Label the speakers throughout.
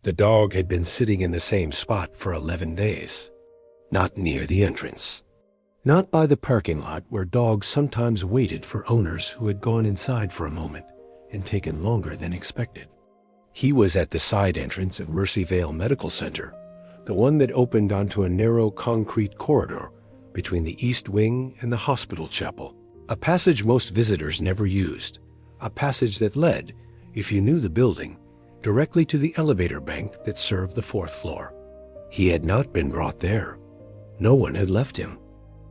Speaker 1: The dog had been sitting in the same spot for 11 days, not near the entrance, not by the parking lot where dogs sometimes waited for owners who had gone inside for a moment and taken longer than expected. He was at the side entrance of Mercyvale Medical Center, the one that opened onto a narrow concrete corridor between the east wing and the hospital chapel, a passage most visitors never used, a passage that led, if you knew the building, directly to the elevator bank that served the fourth floor. He had not been brought there. No one had left him.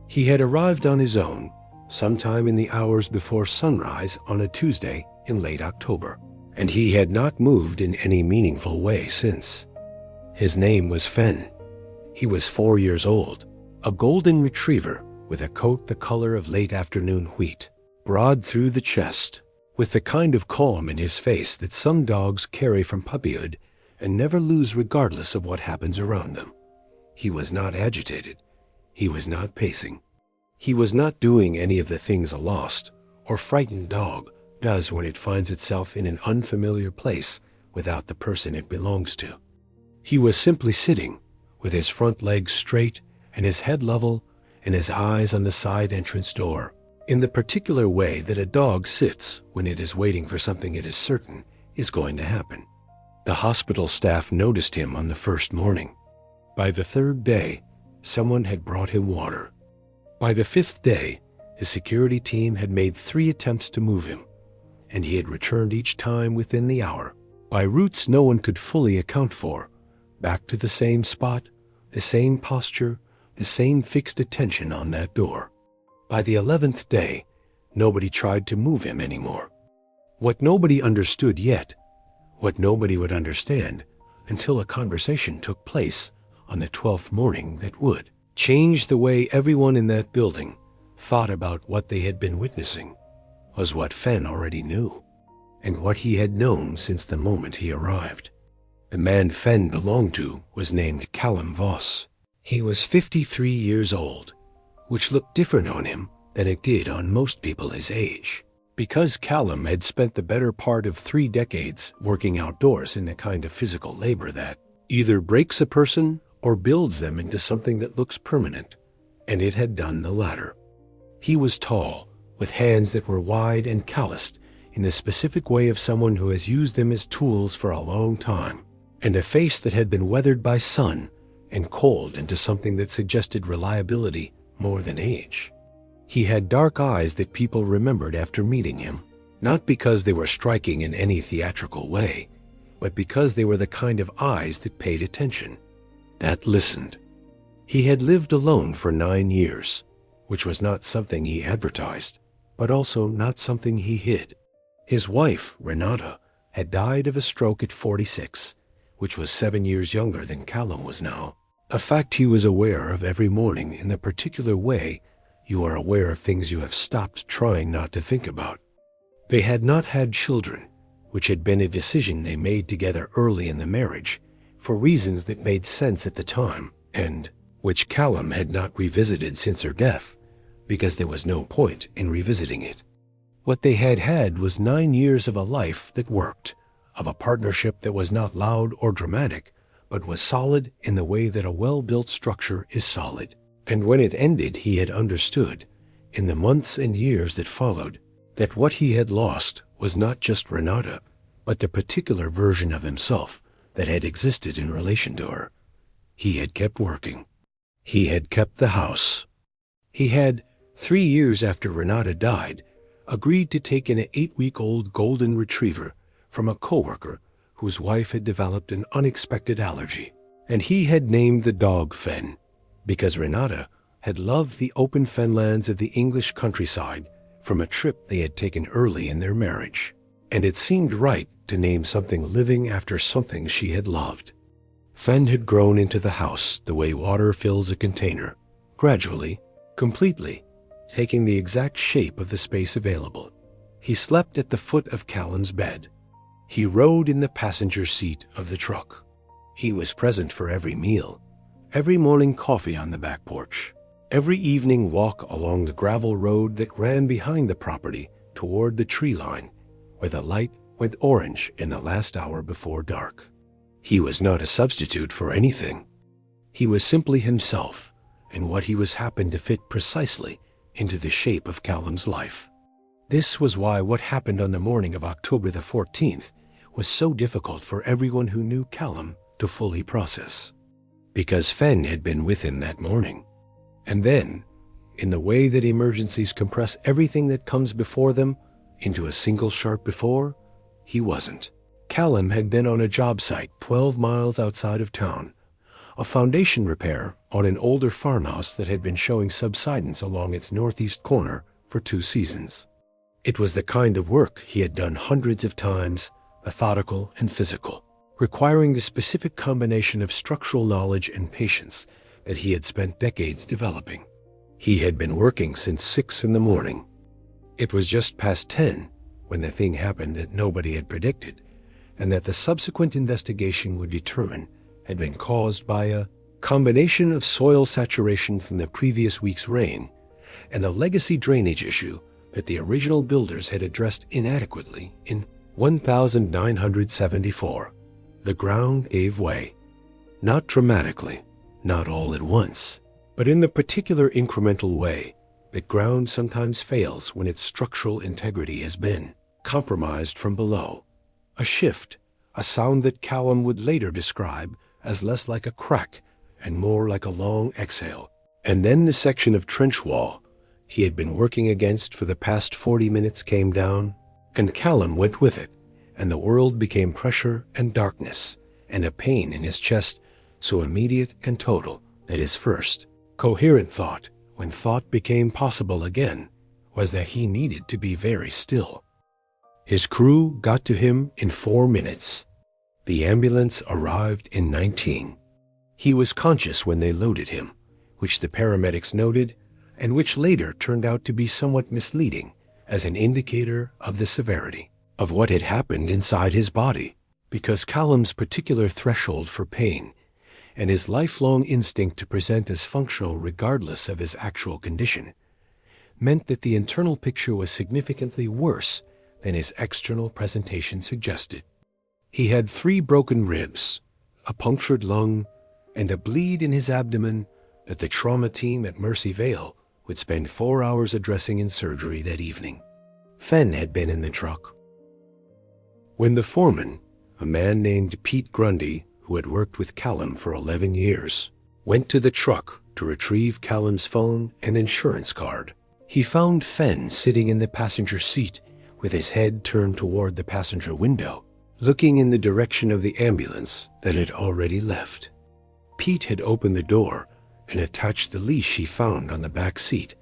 Speaker 1: He had arrived on his own sometime in the hours before sunrise on a Tuesday in late October, and he had not moved in any meaningful way since. His name was Fenn. He was 4 years old, a golden retriever with a coat the color of late afternoon wheat, broad through the chest, with the kind of calm in his face that some dogs carry from puppyhood and never lose regardless of what happens around them. He was not agitated. He was not pacing. He was not doing any of the things a lost or frightened dog does when it finds itself in an unfamiliar place without the person it belongs to. He was simply sitting, with his front legs straight and his head level and his eyes on the side entrance door, in the particular way that a dog sits when it is waiting for something it is certain is going to happen. The hospital staff noticed him on the first morning. By the third day, someone had brought him water. By the fifth day, the security team had made 3 attempts to move him, and he had returned each time within the hour, by routes no one could fully account for, back to the same spot, the same posture, the same fixed attention on that door. By the 11th day, nobody tried to move him anymore. What nobody understood yet, what nobody would understand until a conversation took place on the 12th morning that would change the way everyone in that building thought about what they had been witnessing, was what Fenn already knew, and what he had known since the moment he arrived. The man Fenn belonged to was named Callum Voss. He was 53 years old, which looked different on him than it did on most people his age, because Callum had spent the better part of 3 decades working outdoors in the kind of physical labor that either breaks a person or builds them into something that looks permanent, and it had done the latter. He was tall, with hands that were wide and calloused in the specific way of someone who has used them as tools for a long time, and a face that had been weathered by sun and cold into something that suggested reliability more than age. He had dark eyes that people remembered after meeting him, not because they were striking in any theatrical way, but because they were the kind of eyes that paid attention, that listened. He had lived alone for 9 years, which was not something he advertised, but also not something he hid. His wife, Renata, had died of a stroke at 46, which was 7 years younger than Callum was now, a fact he was aware of every morning in the particular way you are aware of things you have stopped trying not to think about. They had not had children, which had been a decision they made together early in the marriage, for reasons that made sense at the time, and which Callum had not revisited since her death, because there was no point in revisiting it. What they had had was 9 years of a life that worked, of a partnership that was not loud or dramatic, but was solid in the way that a well-built structure is solid. And when it ended, he had understood, in the months and years that followed, that what he had lost was not just Renata, but the particular version of himself that had existed in relation to her. He had kept working. He had kept the house. He had, 3 years after Renata died, agreed to take in an 8-week-old golden retriever from a coworker whose wife had developed an unexpected allergy, and he had named the dog Fenn, because Renata had loved the open fenlands of the English countryside from a trip they had taken early in their marriage, and it seemed right to name something living after something she had loved. Fenn had grown into the house the way water fills a container, gradually, completely, taking the exact shape of the space available. He slept at the foot of Callum's bed. He rode in the passenger seat of the truck. He was present for every meal, every morning coffee on the back porch, every evening walk along the gravel road that ran behind the property toward the tree line, where the light went orange in the last hour before dark. He was not a substitute for anything. He was simply himself, and what he was happened to fit precisely into the shape of Callum's life. This was why what happened on the morning of October the 14th was so difficult for everyone who knew Callum to fully process. Because Fenn had been with him that morning. And then, in the way that emergencies compress everything that comes before them into a single sharp before, he wasn't. Callum had been on a job site 12 miles outside of town, a foundation repair on an older farmhouse that had been showing subsidence along its northeast corner for 2 seasons. It was the kind of work he had done hundreds of times, methodical and physical, requiring the specific combination of structural knowledge and patience that he had spent decades developing. He had been working since 6 in the morning. It was just past 10 when the thing happened that nobody had predicted, and that the subsequent investigation would determine had been caused by a combination of soil saturation from the previous week's rain and a legacy drainage issue that the original builders had addressed inadequately in 1974. The ground gave way. Not dramatically, not all at once, but in the particular incremental way that ground sometimes fails when its structural integrity has been compromised from below. A shift, a sound that Callum would later describe as less like a crack and more like a long exhale. And then the section of trench wall he had been working against for the past 40 minutes came down, and Callum went with it, and the world became pressure and darkness, and a pain in his chest so immediate and total that his first coherent thought, when thought became possible again, was that he needed to be very still. His crew got to him in 4 minutes. The ambulance arrived in 19. He was conscious when they loaded him, which the paramedics noted, and which later turned out to be somewhat misleading as an indicator of the severity of what had happened inside his body, because Callum's particular threshold for pain and his lifelong instinct to present as functional regardless of his actual condition meant that the internal picture was significantly worse than his external presentation suggested. He had 3 broken ribs, a punctured lung, and a bleed in his abdomen that the trauma team at Mercy Vale would spend 4 hours addressing in surgery that evening. Fenn had been in the truck. When the foreman, a man named Pete Grundy, who had worked with Callum for 11 years, went to the truck to retrieve Callum's phone and insurance card, he found Fenn sitting in the passenger seat with his head turned toward the passenger window, looking in the direction of the ambulance that had already left. Pete had opened the door and attached the leash he found on the back seat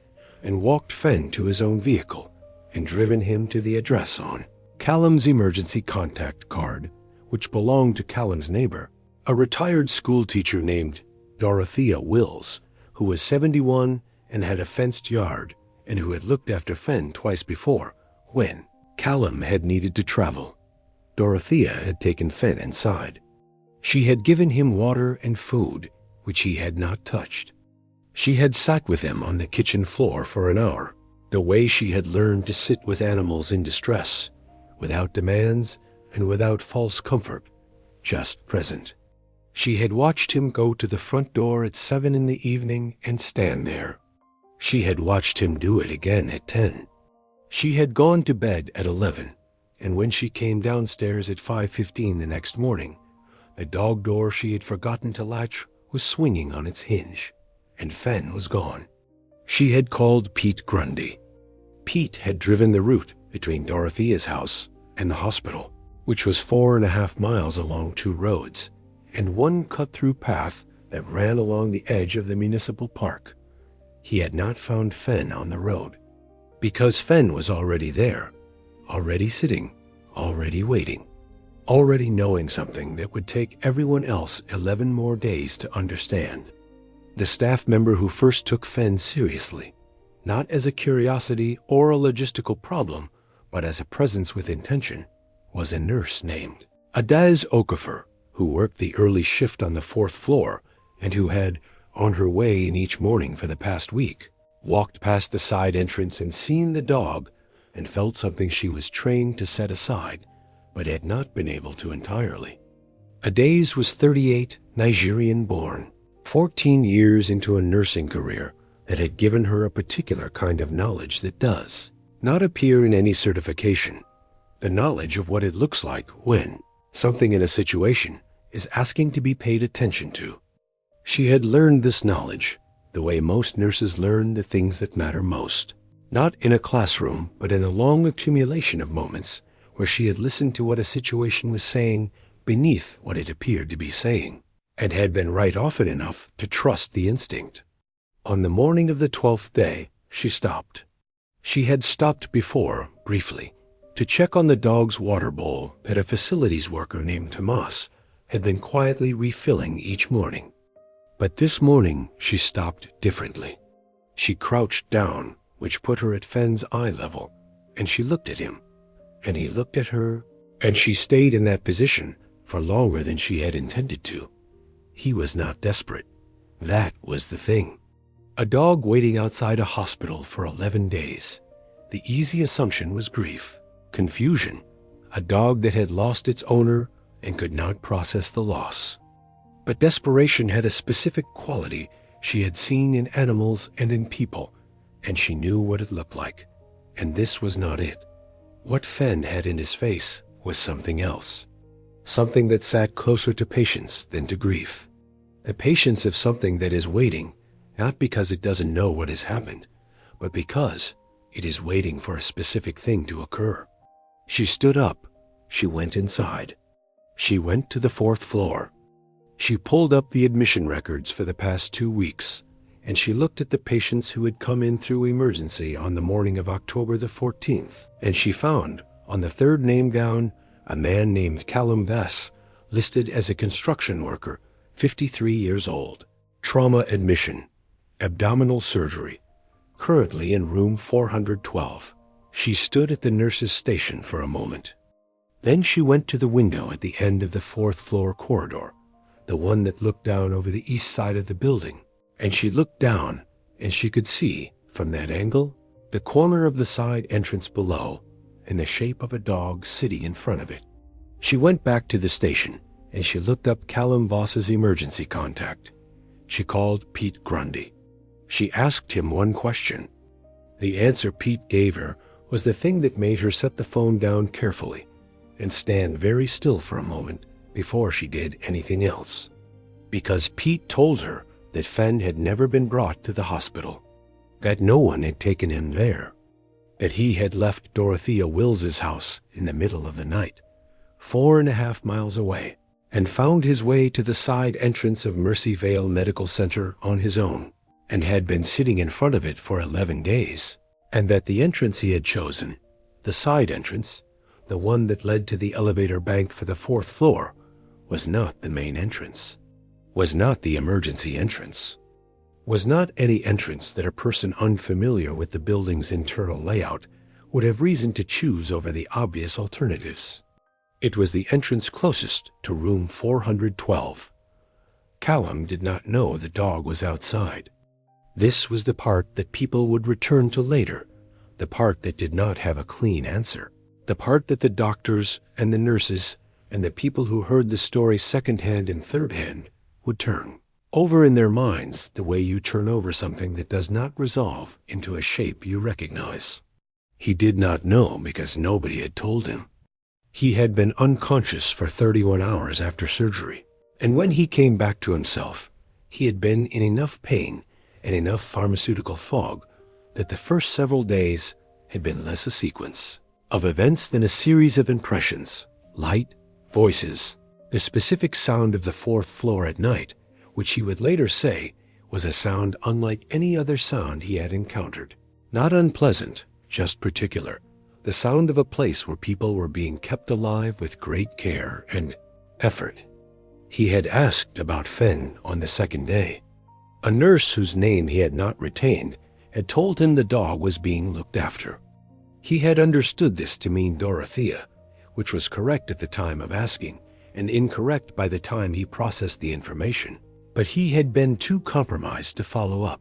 Speaker 1: and walked Fenn to his own vehicle and driven him to the address on Callum's emergency contact card, which belonged to Callum's neighbor, a retired school teacher named Dorothea Wills, who was 71 and had a fenced yard and who had looked after Fenn twice before when Callum had needed to travel. Dorothea had taken Fenn inside. She had given him water and food, which he had not touched. She had sat with him on the kitchen floor for an hour, the way she had learned to sit with animals in distress, without demands and without false comfort, just present. She had watched him go to the front door at 7 in the evening and stand there. She had watched him do it again at 10. She had gone to bed at 11, and when she came downstairs at 5:15 the next morning, the dog door she had forgotten to latch was swinging on its hinge, and Fenn was gone. She had called Pete Grundy. Pete had driven the route between Dorothea's house and the hospital, which was 4.5 miles along 2 roads, and 1 cut-through path that ran along the edge of the municipal park. He had not found Fenn on the road, because Fenn was already there, already sitting, already waiting, already knowing something that would take everyone else 11 more days to understand. The staff member who first took Fenn seriously, not as a curiosity or a logistical problem, but as a presence with intention, was a nurse named Adaz Okafor, who worked the early shift on the 4th floor and who had, on her way in each morning for the past week, walked past the side entrance and seen the dog and felt something she was trained to set aside, but had not been able to entirely. Adaze was 38, Nigerian-born, 14 years into a nursing career that had given her a particular kind of knowledge that does not appear in any certification, the knowledge of what it looks like when something in a situation is asking to be paid attention to. She had learned this knowledge the way most nurses learn the things that matter most, not in a classroom, but in a long accumulation of moments where she had listened to what a situation was saying beneath what it appeared to be saying, and had been right often enough to trust the instinct. On the morning of the 12th day, she stopped. She had stopped before, briefly, to check on the dog's water bowl that a facilities worker named Tomas had been quietly refilling each morning. But this morning she stopped differently. She crouched down, which put her at Fenn's eye level, and she looked at him, and he looked at her, and she stayed in that position for longer than she had intended to. He was not desperate. That was the thing. A dog waiting outside a hospital for 11 days. The easy assumption was grief, confusion, a dog that had lost its owner and could not process the loss. But desperation had a specific quality she had seen in animals and in people, and she knew what it looked like. And this was not it. What Fenn had in his face was something else. Something that sat closer to patience than to grief. The patience of something that is waiting, not because it doesn't know what has happened, but because it is waiting for a specific thing to occur. She stood up. She went inside. She went to the 4th floor. She pulled up the admission records for the past 2 weeks, and she looked at the patients who had come in through emergency on the morning of October the 14th, and she found, on the 3rd name gown, a man named Callum Vess, listed as a construction worker, 53 years old. Trauma admission, abdominal surgery, currently in room 412. She stood at the nurse's station for a moment. Then she went to the window at the end of the 4th floor corridor, the one that looked down over the east side of the building, and she looked down, and she could see, from that angle, the corner of the side entrance below, and the shape of a dog sitting in front of it. She went back to the station, and she looked up Callum Voss's emergency contact. She called Pete Grundy. She asked him one question. The answer Pete gave her was the thing that made her set the phone down carefully and stand very still for a moment before she did anything else. Because Pete told her that Fenn had never been brought to the hospital, that no one had taken him there, that he had left Dorothea Wills's house in the middle of the night, 4.5 miles away, and found his way to the side entrance of Mercy Vale Medical Center on his own, and had been sitting in front of it for 11 days, and that the entrance he had chosen, the side entrance, the one that led to the elevator bank for the 4th floor, was not the main entrance, was not the emergency entrance, was not any entrance that a person unfamiliar with the building's internal layout would have reason to choose over the obvious alternatives. It was the entrance closest to room 412. Callum did not know the dog was outside. This was the part that people would return to later, the part that did not have a clean answer, the part that the doctors and the nurses and the people who heard the story secondhand and thirdhand would turn over in their minds the way you turn over something that does not resolve into a shape you recognize. He did not know because nobody had told him. He had been unconscious for 31 hours after surgery, and when he came back to himself, he had been in enough pain and enough pharmaceutical fog that the first several days had been less a sequence of events than a series of impressions, light, voices, the specific sound of the 4th floor at night, which he would later say was a sound unlike any other sound he had encountered. Not unpleasant, just particular. The sound of a place where people were being kept alive with great care and effort. He had asked about Fenn on the 2nd day. A nurse whose name he had not retained had told him the dog was being looked after. He had understood this to mean Dorothea, which was correct at the time of asking, and incorrect by the time he processed the information. But he had been too compromised to follow up,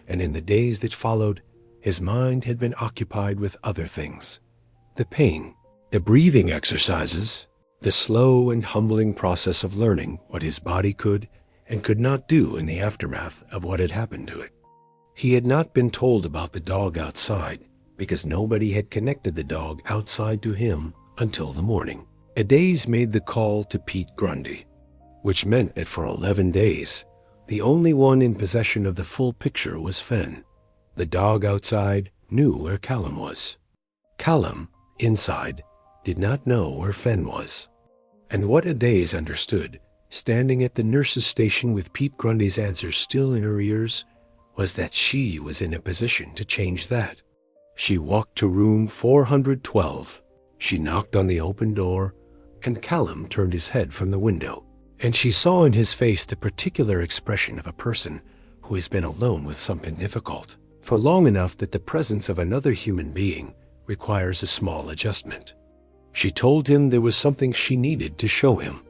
Speaker 1: and in the days that followed, his mind had been occupied with other things. The pain, the breathing exercises, The slow and humbling process of learning what his body could and could not do in the aftermath of what had happened to it. He had not been told about the dog outside because nobody had connected the dog outside to him until the morning. Adaze made the call to Pete Grundy, which meant that for 11 days, the only one in possession of the full picture was Fen. The dog outside knew where Callum was. Callum, inside, did not know where Fen was. And what Adaze understood, standing at the nurse's station with Pete Grundy's answers still in her ears, was that she was in a position to change that. She walked to room 412. She knocked on the open door, and Callum turned his head from the window, and she saw in his face the particular expression of a person who has been alone with something difficult for long enough that the presence of another human being requires a small adjustment. She told him there was something she needed to show him.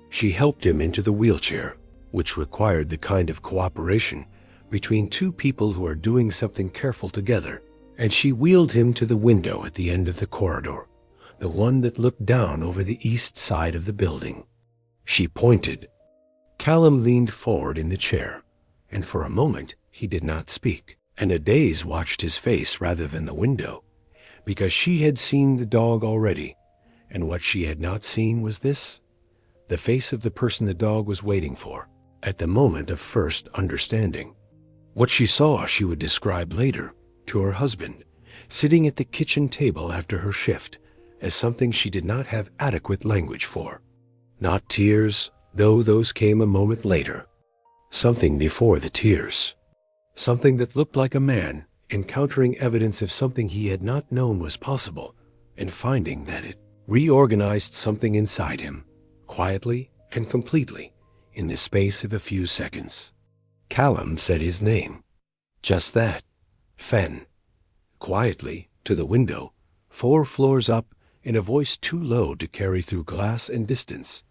Speaker 1: She helped him into the wheelchair, which required the kind of cooperation between two people who are doing something careful together, and she wheeled him to the window at the end of the corridor, the one that looked down over the east side of the building. She pointed. Callum leaned forward in the chair, and for a moment he did not speak, and Adaze watched his face rather than the window, because she had seen the dog already, and what she had not seen was this, the face of the person the dog was waiting for, at the moment of first understanding. What she saw she would describe later to her husband, sitting at the kitchen table after her shift, as something she did not have adequate language for. Not tears, though those came a moment later. Something before the tears. Something that looked like a man encountering evidence of something he had not known was possible, and finding that it reorganized something inside him, quietly and completely, in the space of a few seconds. Callum said his name. Just that. Fen. Quietly, to the window, 4 floors up, in a voice too low to carry through glass and distance,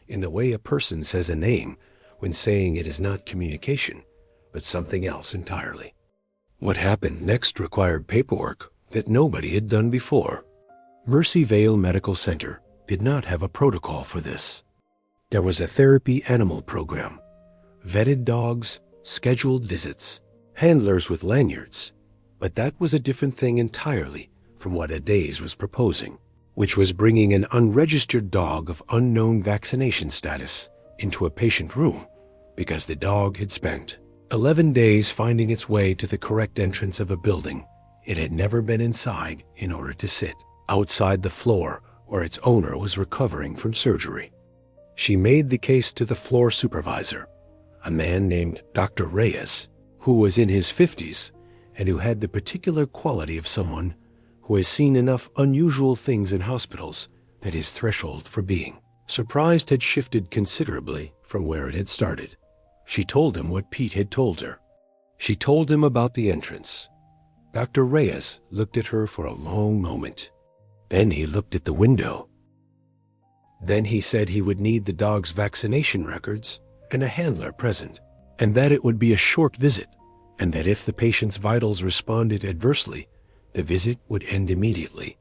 Speaker 1: in the way a person says a name when saying it is not communication, but something else entirely. What happened next required paperwork that nobody had done before. Mercy Vale Medical Center did not have a protocol for this. There was a therapy animal program, vetted dogs, scheduled visits, handlers with lanyards, but that was a different thing entirely from what Adaze was proposing, which was bringing an unregistered dog of unknown vaccination status into a patient room because the dog had spent 11 days finding its way to the correct entrance of a building it had never been inside in order to sit outside the floor where its owner was recovering from surgery. She made the case to the floor supervisor, a man named Dr. Reyes, who was in his 50s and who had the particular quality of someone who has seen enough unusual things in hospitals that his threshold for being surprised had shifted considerably from where it had started. She told him what Pete had told her. She told him about the entrance. Dr. Reyes looked at her for a long moment. Then he looked at the window. Then he said he would need the dog's vaccination records and a handler present, and that it would be a short visit, and that if the patient's vitals responded adversely, the visit would end immediately.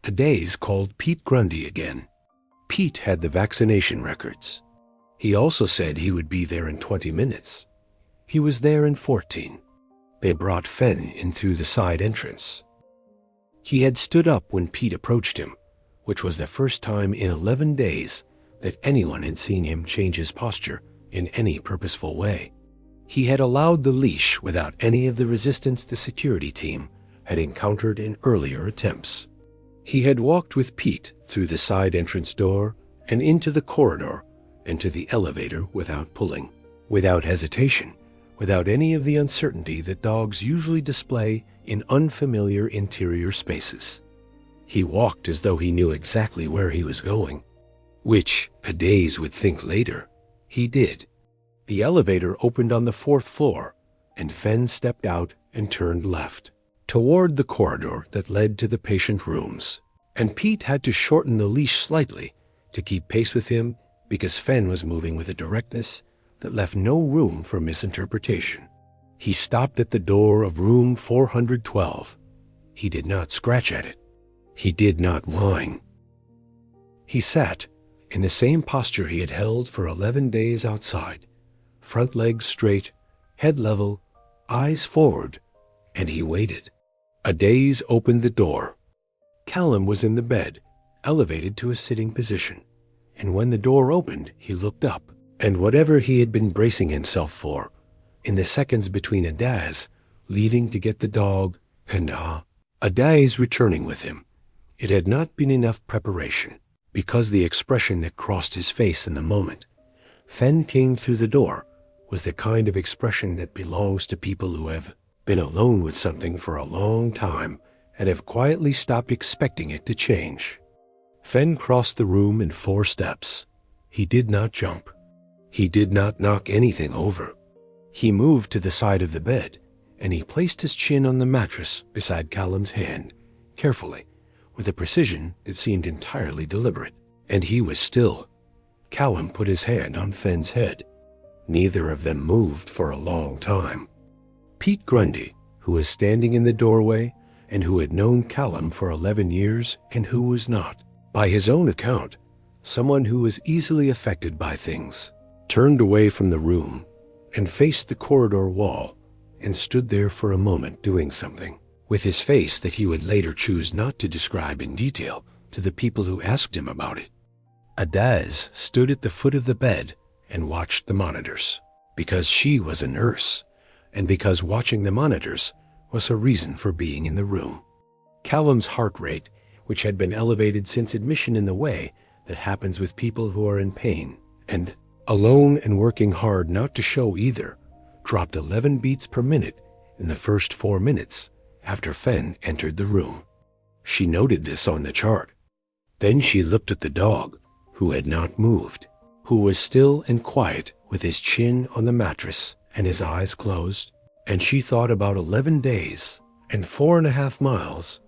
Speaker 1: Adaze called Pete Grundy again. Pete had the vaccination records. He also said he would be there in 20 minutes. He was there in 14. They brought Fen in through the side entrance. He had stood up when Pete approached him, which was the first time in 11 days that anyone had seen him change his posture in any purposeful way. He had allowed the leash without any of the resistance the security team had encountered in earlier attempts. He had walked with Pete through the side entrance door and into the corridor and to the elevator without pulling, without hesitation, without any of the uncertainty that dogs usually display in unfamiliar interior spaces. He walked as though he knew exactly where he was going, which, Adaze would think later, he did. The elevator opened on the 4th floor, and Fen stepped out and turned left, toward the corridor that led to the patient rooms, and Pete had to shorten the leash slightly to keep pace with him because Fen was moving with a directness that left no room for misinterpretation. He stopped at the door of room 412. He did not scratch at it. He did not whine. He sat in the same posture he had held for 11 days outside, front legs straight, head level, eyes forward, and he waited. A daze opened the door. Callum was in the bed, elevated to a sitting position, and when the door opened, he looked up, and whatever he had been bracing himself for, in the seconds between Adaz leaving to get the dog and Adaz returning with him, it had not been enough preparation, because the expression that crossed his face in the moment Fen came through the door was the kind of expression that belongs to people who have been alone with something for a long time and have quietly stopped expecting it to change. Fen crossed the room in 4 steps. He did not jump. He did not knock anything over. He moved to the side of the bed, and he placed his chin on the mattress beside Callum's hand, carefully, with a precision that seemed entirely deliberate. And he was still. Callum put his hand on Fen's head. Neither of them moved for a long time. Pete Grundy, who was standing in the doorway and who had known Callum for 11 years and who was not, by his own account, someone who was easily affected by things, turned away from the room and faced the corridor wall and stood there for a moment doing something, with his face that he would later choose not to describe in detail to the people who asked him about it. Adaz stood at the foot of the bed and watched the monitors, because she was a nurse, and because watching the monitors was a reason for being in the room. Callum's heart rate, which had been elevated since admission in the way that happens with people who are in pain, and alone and working hard not to show either, dropped 11 beats per minute in the first 4 minutes after Fen entered the room. She noted this on the chart. Then she looked at the dog, who had not moved, who was still and quiet with his chin on the mattress and his eyes closed, and she thought about 11 days and 4.5 miles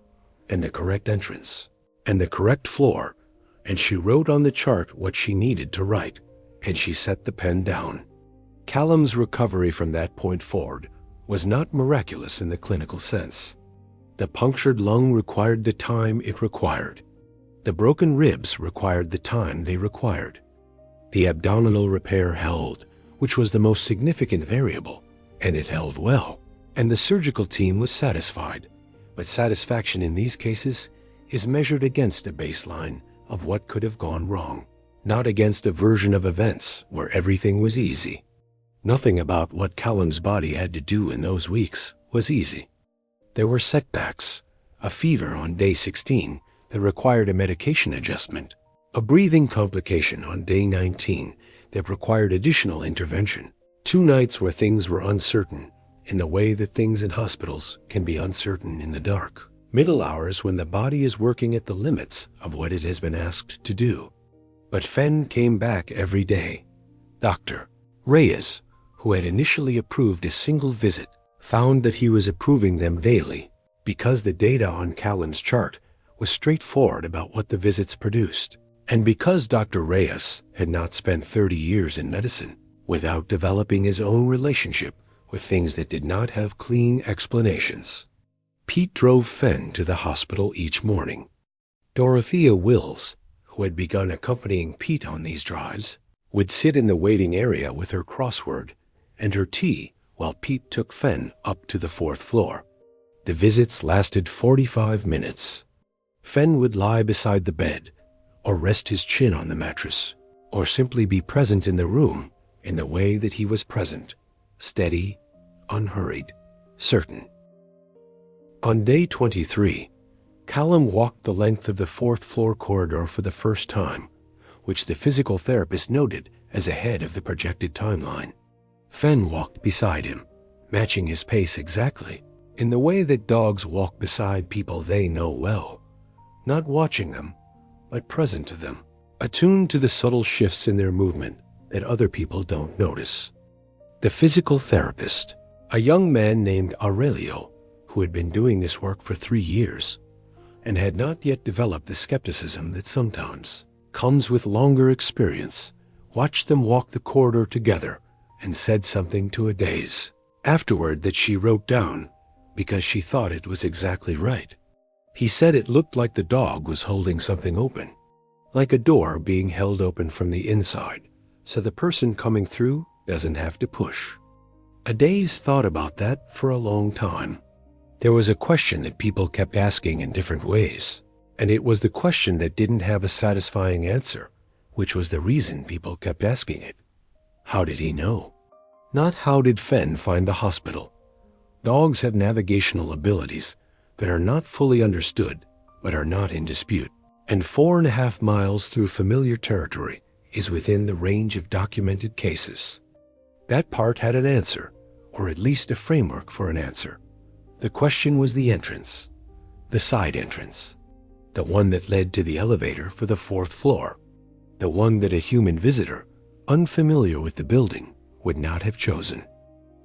Speaker 1: and the correct entrance and the correct floor, and she wrote on the chart what she needed to write, and she set the pen down. Callum's recovery from that point forward was not miraculous in the clinical sense. The punctured lung required the time it required. The broken ribs required the time they required. The abdominal repair held, which was the most significant variable, and it held well, and the surgical team was satisfied. But satisfaction in these cases is measured against a baseline of what could have gone wrong, not against a version of events where everything was easy. Nothing about what Callum's body had to do in those weeks was easy. There were setbacks, a fever on day 16 that required a medication adjustment, a breathing complication on day 19 that required additional intervention, 2 nights where things were uncertain in the way that things in hospitals can be uncertain in the dark, middle hours when the body is working at the limits of what it has been asked to do. But Fen came back every day. Dr. Reyes, who had initially approved a single visit, found that he was approving them daily because the data on Callum's chart was straightforward about what the visits produced, and because Dr. Reyes had not spent 30 years in medicine without developing his own relationship with things that did not have clean explanations. Pete drove Fen to the hospital each morning. Dorothea Wills, who had begun accompanying Pete on these drives, would sit in the waiting area with her crossword and her tea while Pete took Fen up to the 4th floor. The visits lasted 45 minutes. Fen would lie beside the bed, or rest his chin on the mattress, or simply be present in the room in the way that he was present, steady, unhurried, certain. On day 23, Callum walked the length of the 4th floor corridor for the first time, which the physical therapist noted as ahead of the projected timeline. Fen walked beside him, matching his pace exactly, in the way that dogs walk beside people they know well, not watching them, but present to them, attuned to the subtle shifts in their movement that other people don't notice. The physical therapist, a young man named Aurelio, who had been doing this work for 3 years, and had not yet developed the skepticism that sometimes comes with longer experience, watched them walk the corridor together and said something to Adaz afterward that she wrote down because she thought it was exactly right. He said it looked like the dog was holding something open. like a door being held open from the inside, so the person coming through doesn't have to push. Adaze thought about that for a long time. There was a question that people kept asking in different ways, and it was the question that didn't have a satisfying answer, which was the reason people kept asking it. How did he know? Not how did Fenn find the hospital. Dogs have navigational abilities that are not fully understood, but are not in dispute. And 4.5 miles through familiar territory is within the range of documented cases. That part had an answer, or at least a framework for an answer. The question was the entrance, the side entrance, the one that led to the elevator for the 4th floor, the one that a human visitor, unfamiliar with the building, would not have chosen,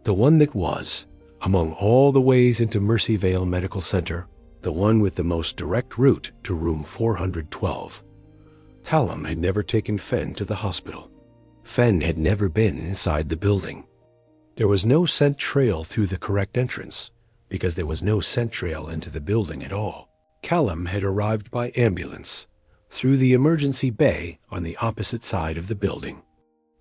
Speaker 1: the one that was, among all the ways into Mercyvale Medical Center, the one with the most direct route to room 412. Callum had never taken Fenn to the hospital. Fenn had never been inside the building. There was no scent trail through the correct entrance, because there was no scent trail into the building at all. Callum had arrived by ambulance, through the emergency bay on the opposite side of the building.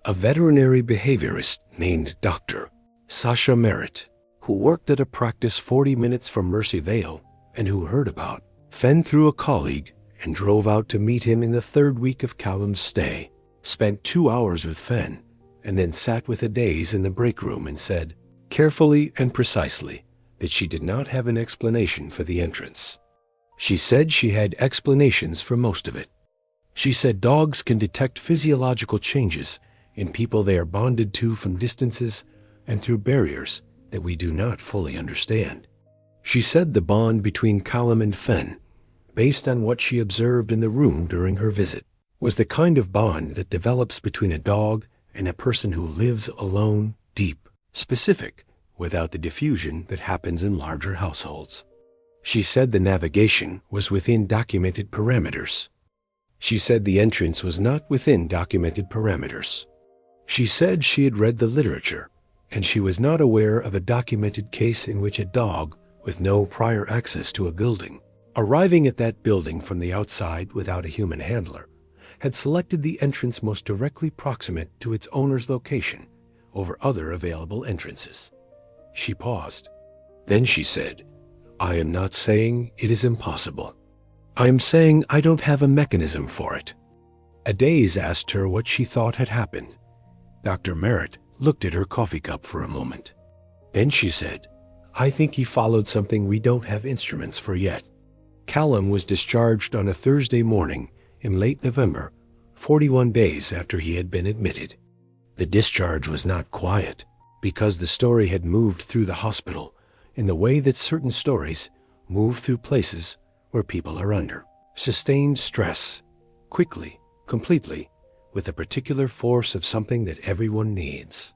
Speaker 1: A veterinary behaviorist named Dr. Sasha Merritt, who worked at a practice 40 minutes from Mercyvale, and who heard about Fenn through a colleague and drove out to meet him in the 3rd week of Callum's stay, spent 2 hours with Fenn, and then sat with Adaze in the break room and said, carefully and precisely, that she did not have an explanation for the entrance. She said she had explanations for most of it. She said dogs can detect physiological changes in people they are bonded to from distances and through barriers that we do not fully understand. She said the bond between Callum and Fenn, based on what she observed in the room during her visit, was the kind of bond that develops between a dog and a person who lives alone, deep, specific, without the diffusion that happens in larger households. She said the navigation was within documented parameters. She said the entrance was not within documented parameters. She said she had read the literature, and she was not aware of a documented case in which a dog with no prior access to a building, arriving at that building from the outside without a human handler, had selected the entrance most directly proximate to its owner's location over other available entrances. She paused. Then she said, I am not saying it is impossible. I am saying I don't have a mechanism for it. Adaze asked her what she thought had happened. Dr. Merritt looked at her coffee cup for a moment. Then she said, I think he followed something we don't have instruments for yet. Callum was discharged on a Thursday morning in late November, 41 days after he had been admitted. The discharge was not quiet, because the story had moved through the hospital in the way that certain stories move through places where people are under sustained stress, quickly, completely, with a particular force of something that everyone needs.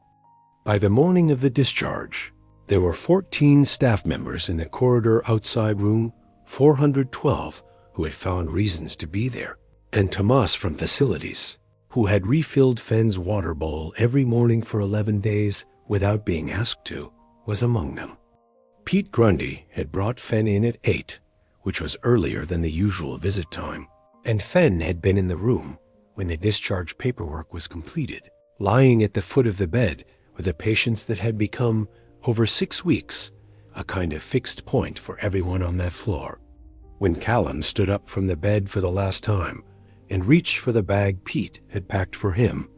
Speaker 1: By the morning of the discharge, there were 14 staff members in the corridor outside room 412 who had found reasons to be there, and Tomas from facilities, who had refilled Fenn's water bowl every morning for 11 days without being asked to, was among them. Pete Grundy had brought Fenn in at 8, which was earlier than the usual visit time, and Fenn had been in the room when the discharge paperwork was completed, lying at the foot of the bed with the patients that had become, over 6 weeks, a kind of fixed point for everyone on that floor. When Callum stood up from the bed for the last time and reached for the bag Pete had packed for him,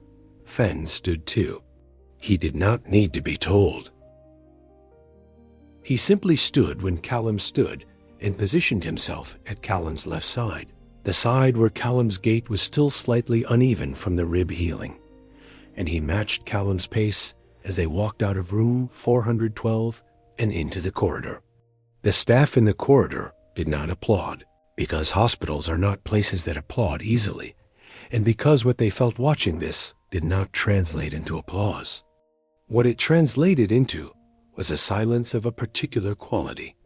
Speaker 1: Fenn stood too. He did not need to be told. He simply stood when Callum stood and positioned himself at Callum's left side, the side where Callum's gait was still slightly uneven from the rib healing, and he matched Callum's pace as they walked out of room 412 and into the corridor. The staff in the corridor did not applaud, because hospitals are not places that applaud easily, and because what they felt watching this did not translate into applause. What it translated into was a silence of a particular quality,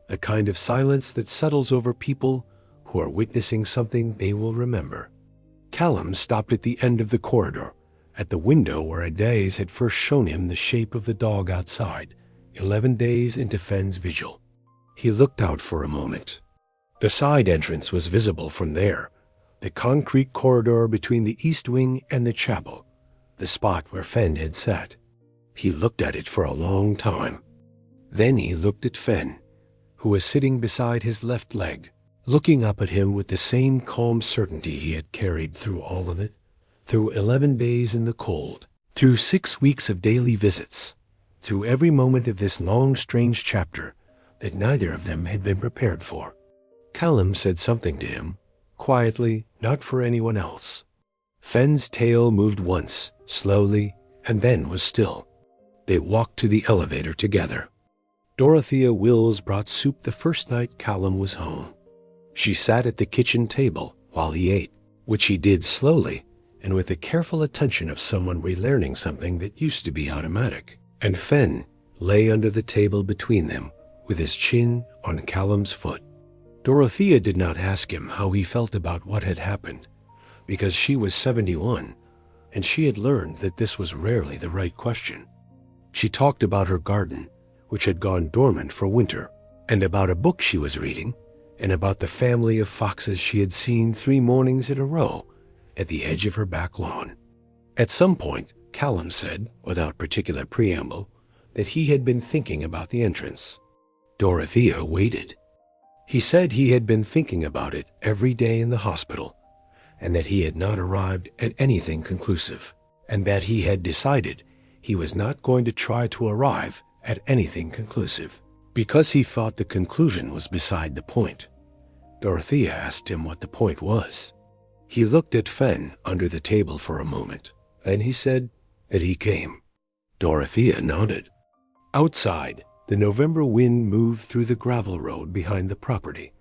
Speaker 1: a kind of silence that settles over people who are witnessing something they will remember. Callum stopped at the end of the corridor, at the window where Adaze had first shown him the shape of the dog outside, 11 days into Fenn's vigil. He looked out for a moment. The side entrance was visible from there, the concrete corridor between the east wing and the chapel, the spot where Fenn had sat. He looked at it for a long time. Then he looked at Fenn, who was sitting beside his left leg, looking up at him with the same calm certainty he had carried through all of it, through 11 days in the cold, through 6 weeks of daily visits, through every moment of this long, strange chapter that neither of them had been prepared for. Callum said something to him, quietly, not for anyone else. Fenn's tail moved once, slowly, and then was still. They walked to the elevator together. Dorothea Wills brought soup the first night Callum was home. She sat at the kitchen table while he ate, which he did slowly and with the careful attention of someone relearning something that used to be automatic. And Fenn lay under the table between them with his chin on Callum's foot. Dorothea did not ask him how he felt about what had happened, because she was 71, and she had learned that this was rarely the right question. She talked about her garden, which had gone dormant for winter, and about a book she was reading, and about the family of foxes she had seen 3 mornings in a row at the edge of her back lawn. At some point, Callum said, without particular preamble, that he had been thinking about the entrance. Dorothea waited. He said he had been thinking about it every day in the hospital, and that he had not arrived at anything conclusive, and that he had decided he was not going to try to arrive at anything conclusive, because he thought the conclusion was beside the point. Dorothea asked him what the point was. He looked at Fenn under the table for a moment, then he said that he came. Dorothea nodded. Outside, the November wind moved through the gravel road behind the property,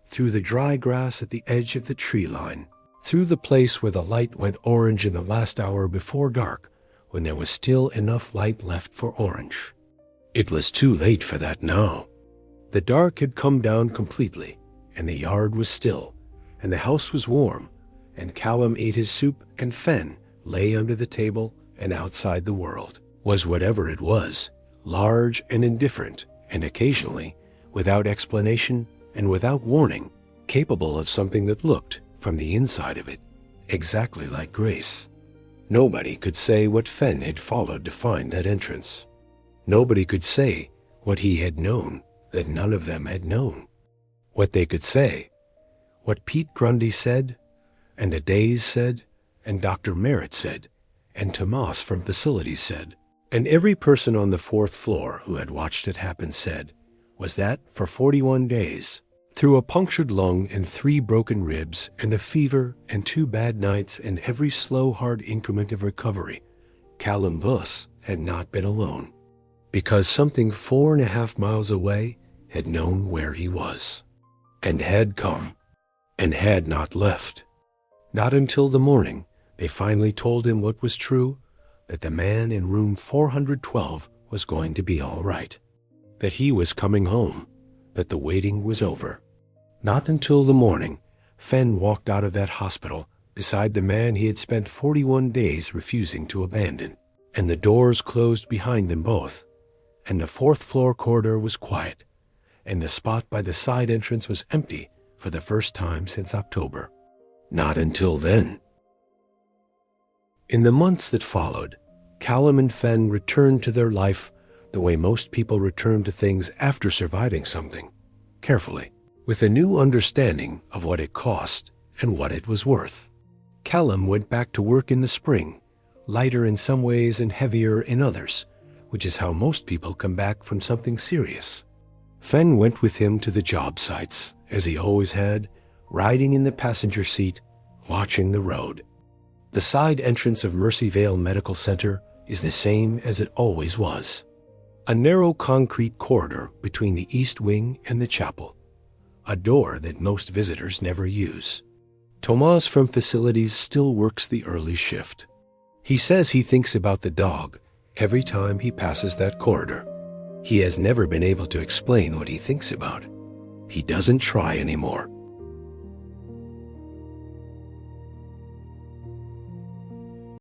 Speaker 1: through the dry grass at the edge of the tree line, through the place where the light went orange in the last hour before dark, when there was still enough light left for orange. It was too late for that now. The dark had come down completely, and the yard was still, and the house was warm, and Callum ate his soup, and Fenn lay under the table, and outside the world was whatever it was, large and indifferent, and occasionally, without explanation and without warning, capable of something that looked, from the inside of it, exactly like Grace. Nobody could say what Fenn had followed to find that entrance. Nobody could say what he had known that none of them had known. What they could say, what Pete Grundy said, and Adaze said, and Dr. Merritt said, and Tomas from facilities said, and every person on the 4th floor who had watched it happen said, was that for 41 days, through a punctured lung and 3 broken ribs and a fever and 2 bad nights and every slow, hard increment of recovery, Callum Buss had not been alone, because something 4.5 miles away had known where he was, and had come, and had not left. Not until the morning they finally told him what was true, that the man in room 412 was going to be all right, that he was coming home, that the waiting was over. Not until the morning, Fenn walked out of that hospital beside the man he had spent 41 days refusing to abandon, and the doors closed behind them both, and the 4th floor corridor was quiet, and the spot by the side entrance was empty for the first time since October. Not until then. In the months that followed, Callum and Fenn returned to their life the way most people return to things after surviving something, carefully, with a new understanding of what it cost and what it was worth. Callum went back to work in the spring, lighter in some ways and heavier in others, which is how most people come back from something serious. Fenn went with him to the job sites, as he always had, riding in the passenger seat, watching the road. The side entrance of Mercyvale Medical Center is the same as it always was. A narrow concrete corridor between the east wing and the chapel, a door that most visitors never use. Tomas from facilities still works the early shift. He says he thinks about the dog every time he passes that corridor. He has never been able to explain what he thinks about. He doesn't try anymore.